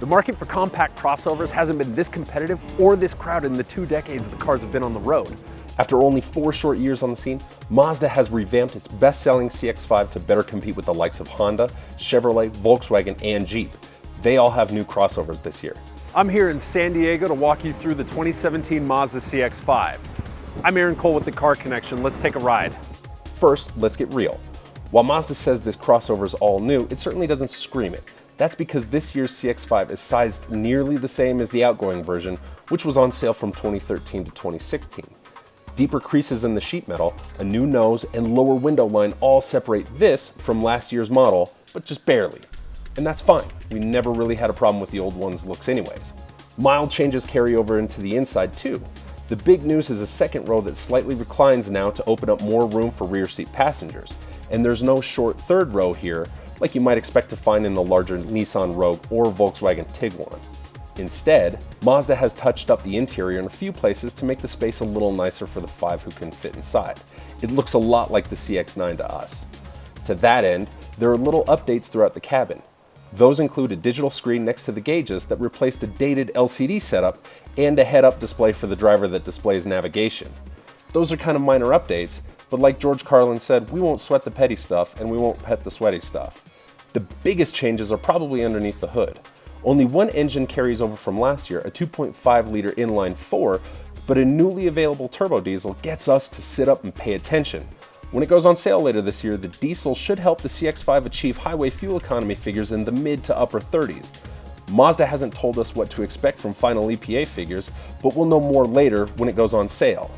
The market for compact crossovers hasn't been this competitive or this crowded in the 2 decades the cars have been on the road. After only 4 short years on the scene, Mazda has revamped its best-selling CX-5 to better compete with the likes of Honda, Chevrolet, Volkswagen, and Jeep. They all have new crossovers this year. I'm here in San Diego to walk you through the 2017 Mazda CX-5. I'm Aaron Cole with the Car Connection. Let's take a ride. First, let's get real. While Mazda says this crossover is all new, it certainly doesn't scream it. That's because this year's CX-5 is sized nearly the same as the outgoing version, which was on sale from 2013 to 2016. Deeper creases in the sheet metal, a new nose, and lower window line all separate this from last year's model, but just barely. And that's fine. We never really had a problem with the old one's looks anyways. Mild changes carry over into the inside too. The big news is a second row that slightly reclines now to open up more room for rear seat passengers. And there's no short third row here, like you might expect to find in the larger Nissan Rogue or Volkswagen Tiguan. Instead, Mazda has touched up the interior in a few places to make the space a little nicer for the 5 who can fit inside. It looks a lot like the CX-9 to us. To that end, there are little updates throughout the cabin. Those include a digital screen next to the gauges that replaced a dated LCD setup and a head-up display for the driver that displays navigation. Those are kind of minor updates, but like George Carlin said, we won't sweat the petty stuff and we won't pet the sweaty stuff. The biggest changes are probably underneath the hood. Only one engine carries over from last year, a 2.5-liter inline-4, but a newly available turbo diesel gets us to sit up and pay attention. When it goes on sale later this year, the diesel should help the CX-5 achieve highway fuel economy figures in the mid to upper 30s. Mazda hasn't told us what to expect from final EPA figures, but we'll know more later when it goes on sale.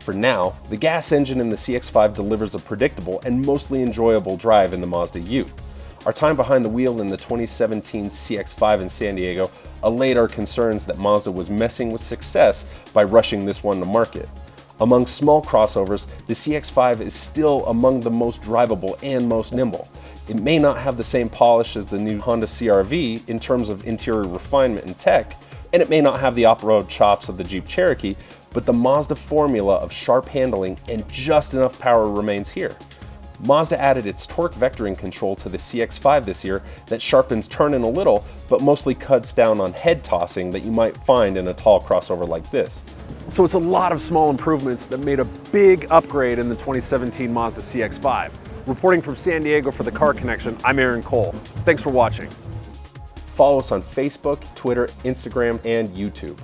For now, the gas engine in the CX-5 delivers a predictable and mostly enjoyable drive in the Mazda Ute. Our time behind the wheel in the 2017 CX-5 in San Diego allayed our concerns that Mazda was messing with success by rushing this one to market. Among small crossovers, the CX-5 is still among the most drivable and most nimble. It may not have the same polish as the new Honda CR-V in terms of interior refinement and tech, and it may not have the off-road chops of the Jeep Cherokee, but the Mazda formula of sharp handling and just enough power remains here. Mazda added its torque vectoring control to the CX-5 this year that sharpens turning a little, but mostly cuts down on head tossing that you might find in a tall crossover like this. So it's a lot of small improvements that made a big upgrade in the 2017 Mazda CX-5. Reporting from San Diego for the Car Connection, I'm Aaron Cole. Thanks for watching. Follow us on Facebook, Twitter, Instagram, and YouTube.